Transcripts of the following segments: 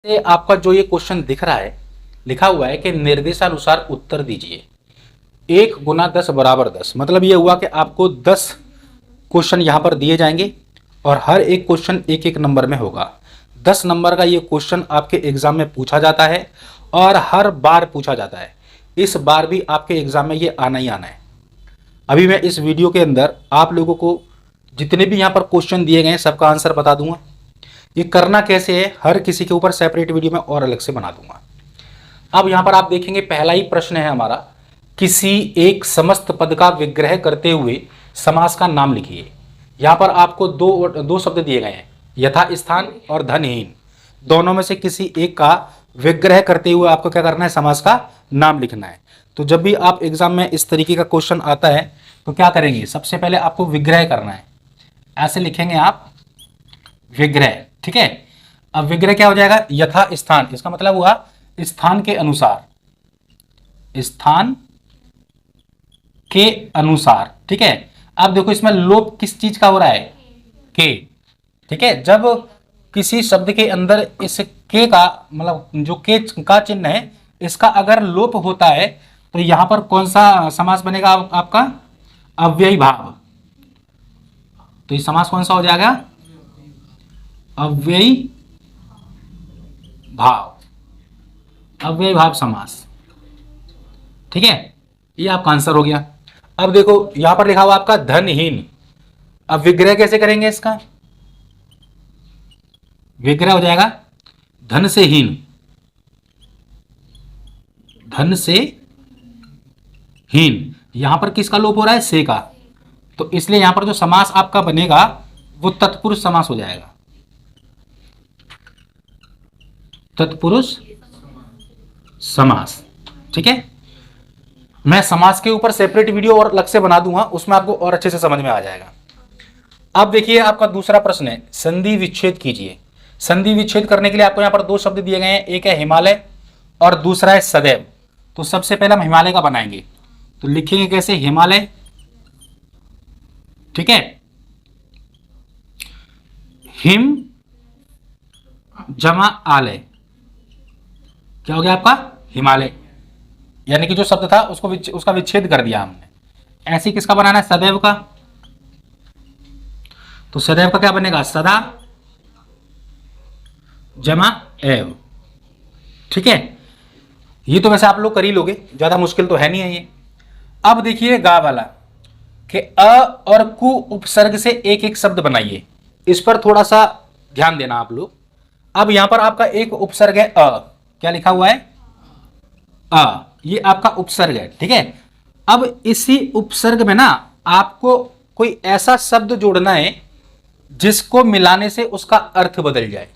से आपका जो ये क्वेश्चन दिख रहा है, लिखा हुआ है कि निर्देशानुसार उत्तर दीजिए। 1 गुना 10 बराबर 10, मतलब ये हुआ कि आपको 10 क्वेश्चन यहाँ पर दिए जाएंगे और हर एक क्वेश्चन एक एक नंबर में होगा। 10 नंबर का ये क्वेश्चन आपके एग्जाम में पूछा जाता है और हर बार पूछा जाता है। इस बार भी आपके एग्जाम में ये आना ही आना है। अभी मैं इस वीडियो के अंदर आप लोगों को जितने भी यहाँ पर क्वेश्चन दिए गए हैं सबका आंसर बता दूंगा। ये करना कैसे है हर किसी के ऊपर सेपरेट वीडियो में और अलग से बना दूंगा। अब यहाँ पर आप देखेंगे पहला ही प्रश्न है हमारा, किसी एक समस्त पद का विग्रह करते हुए समास का नाम लिखिए। यहाँ पर आपको दो शब्द दिए गए हैं, यथा स्थान और धनहीन। दोनों में से किसी एक का विग्रह करते हुए आपको क्या करना है, समास का नाम लिखना है। तो जब भी आप एग्जाम में इस तरीके का क्वेश्चन आता है तो क्या करेंगे, सबसे पहले आपको विग्रह करना है। ऐसे लिखेंगे आप विग्रह, ठीक है। अब विग्रह क्या हो जाएगा, यथा स्थान, इसका मतलब हुआ स्थान के अनुसार, स्थान के अनुसार, ठीक है। अब देखो इसमें लोप किस चीज का हो रहा है, के, ठीक है। जब किसी शब्द के अंदर इस के का मतलब जो के का चिन्ह है इसका अगर लोप होता है तो यहां पर कौन सा समास बनेगा आपका, अव्ययी भाव। तो ये समास कौन सा हो जाएगा, अव्ययी भाव, अव्ययी भाव समास, ठीक है। ये आपका आंसर हो गया। अब देखो यहां पर लिखा हुआ आपका धनहीन। अब विग्रह कैसे करेंगे इसका, विग्रह हो जाएगा धन से हीन, धन से हीन। यहां पर किसका लोप हो रहा है, से का, तो इसलिए यहां पर जो समास आपका बनेगा वो तत्पुरुष समास हो जाएगा, तत्पुरुष समास, ठीक है। मैं समास के ऊपर सेपरेट वीडियो और अलग से बना दूंगा, उसमें आपको और अच्छे से समझ में आ जाएगा। अब देखिए आपका दूसरा प्रश्न है, संधि विच्छेद कीजिए। संधि विच्छेद करने के लिए आपको यहां पर दो शब्द दिए गए हैं, एक है हिमालय और दूसरा है सदैव। तो सबसे पहले हम हिमालय का बनाएंगे, तो लिखेंगे कैसे, हिमालय, ठीक है। हिम जमा आलय, क्या हो गया आपका, हिमालय। यानी कि जो शब्द था उसका विच्छेद कर दिया हमने। ऐसे किसका बनाना है, सदैव का। तो सदैव का क्या बनेगा, सदा जमा एव, ठीक है। ये तो वैसे आप लोग कर ही लोगे, ज्यादा मुश्किल तो है नहीं है ये। अब देखिए गा वाला कि अ और कु उपसर्ग से एक एक शब्द बनाइए, इस पर थोड़ा सा ध्यान देना आप लोग। अब यहां पर आपका एक उपसर्ग है अ, क्या लिखा हुआ है, अ, ये आपका उपसर्ग है, ठीक है। अब इसी उपसर्ग में ना आपको कोई ऐसा शब्द जोड़ना है जिसको मिलाने से उसका अर्थ बदल जाए।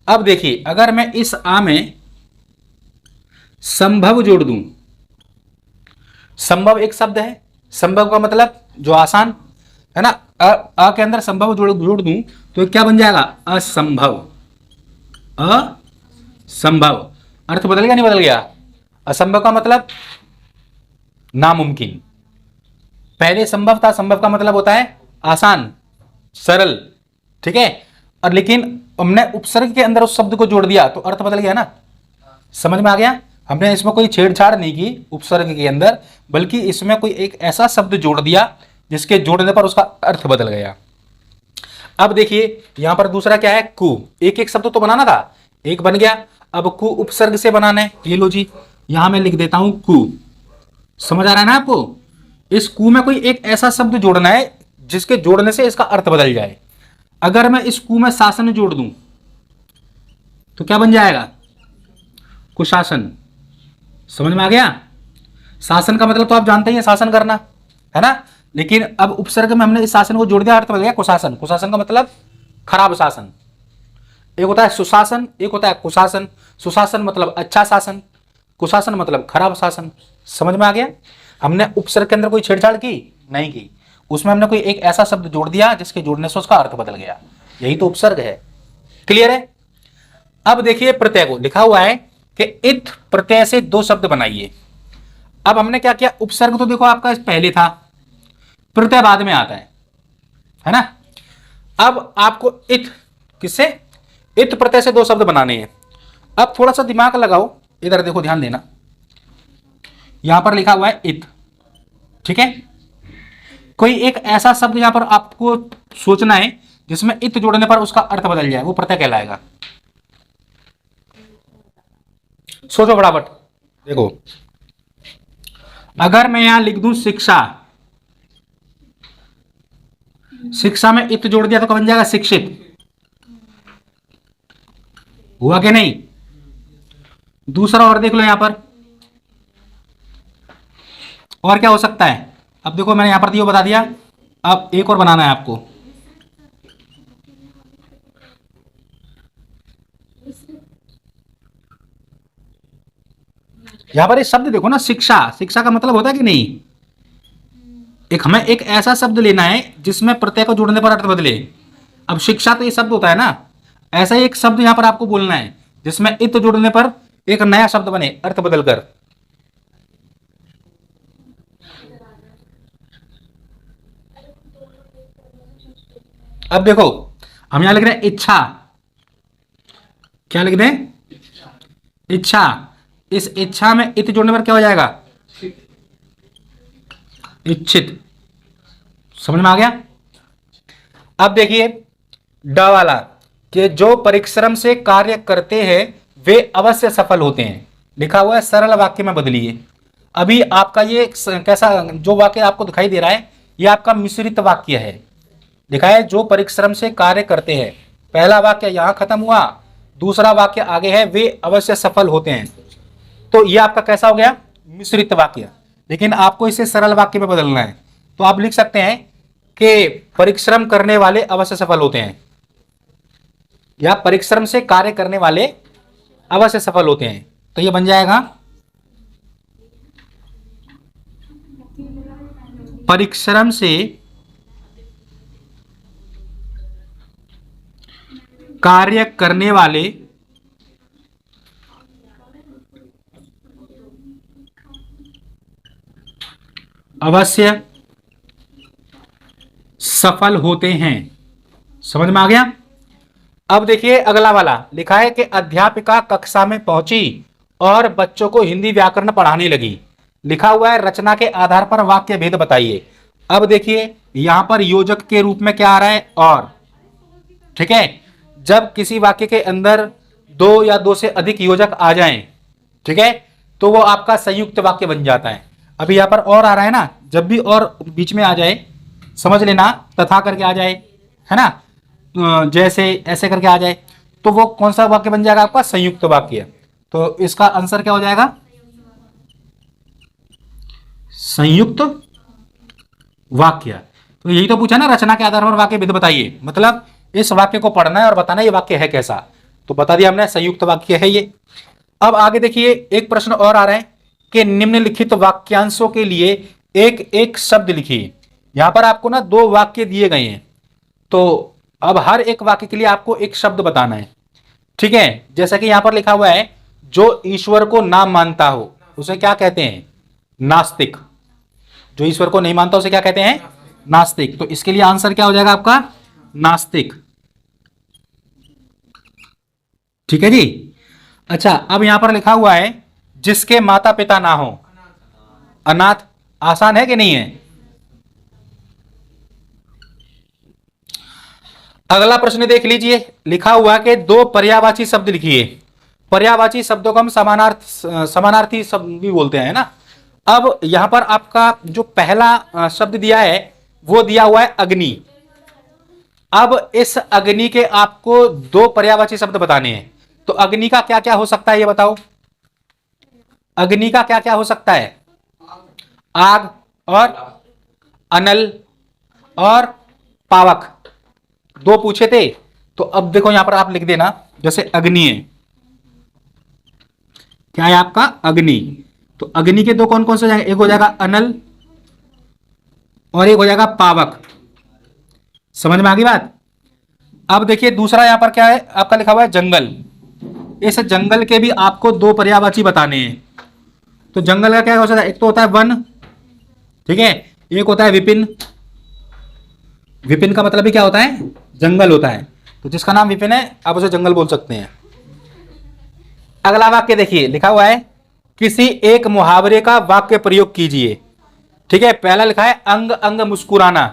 अब देखिए अगर मैं इस आ में संभव जोड़ दूं, संभव एक शब्द है, संभव का मतलब जो आसान है ना, अ के अंदर संभव जोड़ दूं तो क्या बन जाएगा, असंभव, असंभव। अर्थ बदल गया, नहीं बदल गया। असंभव का मतलब नामुमकिन, पहले संभव था, संभव का मतलब होता है आसान, सरल, ठीक है। और लेकिन हमने उपसर्ग के अंदर उस शब्द को जोड़ दिया तो अर्थ बदल गया ना, समझ में आ गया। हमने इसमें कोई छेड़छाड़ नहीं की उपसर्ग के अंदर, बल्कि इसमें कोई एक ऐसा शब्द जोड़ दिया जिसके जोड़ने पर उसका अर्थ बदल गया। अब देखिए यहां पर दूसरा क्या है, कु। एक एक शब्द तो बनाना था, एक बन गया। अब कु उपसर्ग से बनाना है, ये लो जी, यहां मैं लिख देता हूं कु। समझ आ रहा है ना आपको, इस कु में कोई एक ऐसा शब्द जोड़ना है जिसके जोड़ने से इसका अर्थ बदल जाए। अगर मैं इस कु में शासन जोड़ दूं तो क्या बन जाएगा, कुशासन। समझ में आ गया। शासन का मतलब तो आप जानते ही हैं, शासन करना, है ना। लेकिन अब उपसर्ग में हमने इस शासन को जोड़ दिया, अर्थ बदल गया कुशासन। कुशासन का मतलब खराब शासन। एक होता है सुशासन, एक होता है कुशासन। सुशासन मतलब अच्छा शासन, कुशासन मतलब खराब शासन। समझ में आ गया। हमने उपसर्ग के अंदर कोई छेड़छाड़ की नहीं की, उसमें हमने कोई एक ऐसा शब्द जोड़ दिया जिसके जोड़ने से उसका अर्थ बदल गया, यही तो उपसर्ग है। क्लियर है। अब देखिए प्रत्यय को, लिखा हुआ है कि इत प्रत्यय से दो शब्द बनाइए। अब हमने क्या किया, उपसर्ग तो देखो आपका पहले था, प्रत्यय बाद में आता है ना। अब आपको इत, किससे, इत प्रत्यय से दो शब्द बनाने हैं। अब थोड़ा सा दिमाग लगाओ, इधर देखो, ध्यान देना, यहां पर लिखा हुआ है इत, ठीक है। कोई एक ऐसा शब्द यहां पर आपको सोचना है जिसमें इत जोड़ने पर उसका अर्थ बदल जाए, वो प्रत्यय कहलाएगा। सोचो फटाफट। देखो, अगर मैं यहां लिख दूं शिक्षा, शिक्षा में इत जोड़ दिया तो क्या बन जाएगा? शिक्षित। हुआ कि नहीं? दूसरा और देख लो यहां पर, और क्या हो सकता है? अब देखो, मैंने यहां पर दियो बता दिया, अब एक और बनाना है आपको। यहां पर ये शब्द देखो ना, शिक्षा, शिक्षा का मतलब होता है कि नहीं? एक हमें एक ऐसा शब्द लेना है जिसमें प्रत्यय को जोड़ने पर अर्थ बदले। अब शिक्षा तो ये शब्द होता है ना, ऐसा ही एक शब्द यहां पर आपको बोलना है जिसमें इत जोड़ने पर एक नया शब्द बने अर्थ बदलकर। अब देखो, हम यहां लिख रहे हैं इच्छा, क्या लिख रहे हैं? इच्छा। इस इच्छा में इत जोड़ने पर क्या हो जाएगा? इच्छित। समझ में आ गया? अब देखिए ड वाला, कि जो परिश्रम से कार्य करते हैं वे अवश्य सफल होते हैं, लिखा हुआ है, सरल वाक्य में बदलिए। अभी आपका ये कैसा जो वाक्य आपको दिखाई दे रहा है, ये आपका मिश्रित वाक्य है। लिखा है जो परिश्रम से कार्य करते हैं, पहला वाक्य यहां खत्म हुआ, दूसरा वाक्य आगे है, वे अवश्य सफल होते हैं। तो ये आपका कैसा हो गया? मिश्रित वाक्य। लेकिन आपको इसे सरल वाक्य में बदलना है, तो आप लिख सकते हैं कि परिश्रम करने वाले अवश्य सफल होते हैं, या परिश्रम से कार्य करने वाले अवश्य सफल होते हैं। तो ये बन जाएगा परिश्रम से कार्य करने वाले अवश्य सफल होते हैं। समझ में आ गया? अब देखिए अगला वाला, लिखा है कि अध्यापिका कक्षा में पहुंची और बच्चों को हिंदी व्याकरण पढ़ाने लगी, लिखा हुआ है रचना के आधार पर वाक्य भेद बताइए। अब देखिए यहां पर योजक के रूप में क्या आ रहा है? और, ठीक है। जब किसी वाक्य के अंदर दो या दो से अधिक योजक आ जाएं, ठीक है, तो वो आपका संयुक्त वाक्य बन जाता है। अभी यहां पर और आ रहा है ना, जब भी और बीच में आ जाए समझ लेना, तथा करके आ जाए, है ना, जैसे ऐसे करके आ जाए, तो वो कौन सा वाक्य बन जाएगा? आपका संयुक्त वाक्य। तो इसका आंसर क्या हो जाएगा? संयुक्त वाक्य। तो यही तो पूछा ना, रचना के आधार पर वाक्य भेद बताइए, मतलब इस वाक्य को पढ़ना है और बताना ये वाक्य है कैसा। तो बता दिया हमने, संयुक्त वाक्य है ये। अब आगे देखिए एक प्रश्न और आ रहा है कि निम्नलिखित वाक्यांशों के लिए एक एक शब्द लिखिए। यहां पर आपको ना दो वाक्य दिए गए हैं, तो अब हर एक वाक्य के लिए आपको एक शब्द बताना है, ठीक है। जैसा कि यहां पर लिखा हुआ है, जो ईश्वर को ना मानता हो उसे क्या कहते हैं? नास्तिक। जो ईश्वर को नहीं मानता उसे क्या कहते हैं? नास्तिक। तो इसके लिए आंसर क्या हो जाएगा आपका? नास्तिक। ठीक है जी। अच्छा, अब यहां पर लिखा हुआ है जिसके माता पिता ना हो, अनाथ। आसान है कि नहीं है? अगला प्रश्न देख लीजिए, लिखा हुआ कि दो पर्यायवाची शब्द लिखिए। पर्यायवाची शब्दों को हम समानार्थी शब्द भी बोलते हैं ना। अब यहां पर आपका जो पहला शब्द दिया है वो दिया हुआ है अग्नि। अब इस अग्नि के आपको दो पर्यायवाची शब्द बताने हैं, तो अग्नि का क्या क्या हो सकता है ये बताओ। अग्नि का क्या क्या हो सकता है? आग, और अनल, और पावक। दो पूछे थे, तो अब देखो यहां पर आप लिख देना, जैसे अग्नि है, क्या है आपका? अग्नि। तो अग्नि के दो कौन कौन से हो जाएंगे? एक हो जाएगा अनल और एक हो जाएगा पावक। समझ में आ गई बात? अब देखिए दूसरा यहां पर क्या है आपका? लिखा हुआ है जंगल। इस जंगल के भी आपको दो पर्यायवाची बताने हैं। तो जंगल का क्या हो सकता है? एक तो होता है वन, ठीक है, एक होता है विपिन। विपिन का मतलब भी क्या होता है? जंगल होता है। तो जिसका नाम विपिन है आप उसे जंगल बोल सकते हैं। अगला वाक्य देखिए, लिखा हुआ है किसी एक मुहावरे का वाक्य प्रयोग कीजिए। ठीक है, पहला लिखा है अंग अंग मुस्कुराना।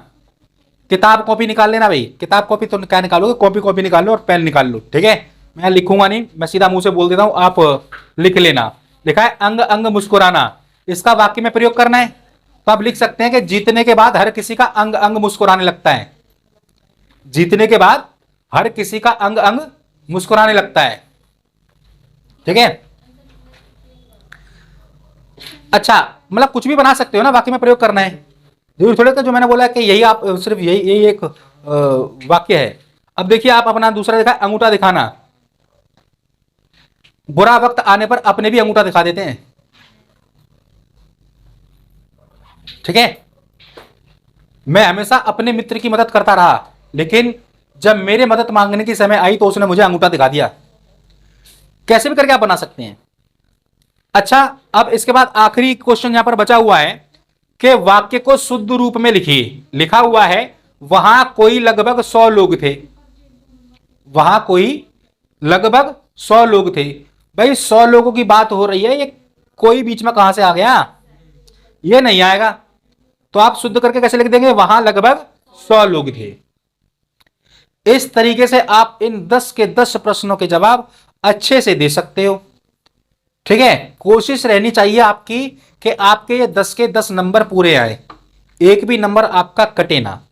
किताब कॉपी निकाल लेना भाई, किताब कॉपी तो क्या निकालोगे, कॉपी कॉपी निकाल लो और पेन निकाल लो। ठीक है, मैं लिखूंगा नहीं, मैं सीधा मुंह से बोल देता हूं, आप लिख लेना। लिखा है अंग अंग मुस्कुराना, इसका वाक्य में प्रयोग करना है। तो आप लिख सकते हैं कि जीतने के बाद हर किसी का अंग अंग मुस्कुराने लगता है। जीतने के बाद हर किसी का अंग अंग मुस्कुराने लगता है। ठीक है, अच्छा, मतलब कुछ भी बना सकते हो ना, वाक्य में प्रयोग करना है, जरूर थोड़े का जो मैंने बोला कि यही आप सिर्फ यही यही एक वाक्य है। अब देखिए, आप अपना दूसरा देखा, अंगूठा दिखाना। बुरा वक्त आने पर अपने भी अंगूठा दिखा देते हैं। ठीक है, मैं हमेशा अपने मित्र की मदद करता रहा, लेकिन जब मेरे मदद मांगने की समय आई तो उसने मुझे अंगूठा दिखा दिया। कैसे भी करके आप बना सकते हैं। अच्छा, अब इसके बाद आखिरी क्वेश्चन यहां पर बचा हुआ है कि वाक्य को शुद्ध रूप में लिखिए। लिखा हुआ है वहां कोई लगभग 100 लोग थे। वहां कोई लगभग 100 लोग थे। भाई 100 लोगों की बात हो रही है, ये कोई बीच में कहां से आ गया, ये नहीं आएगा। तो आप शुद्ध करके कैसे लिख देंगे, वहां लगभग 100 लोग थे। इस तरीके से आप इन 10 के 10 प्रश्नों के जवाब अच्छे से दे सकते हो। ठीक है, कोशिश रहनी चाहिए आपकी कि आपके ये 10 के 10 नंबर पूरे आए, एक भी नंबर आपका कटे ना।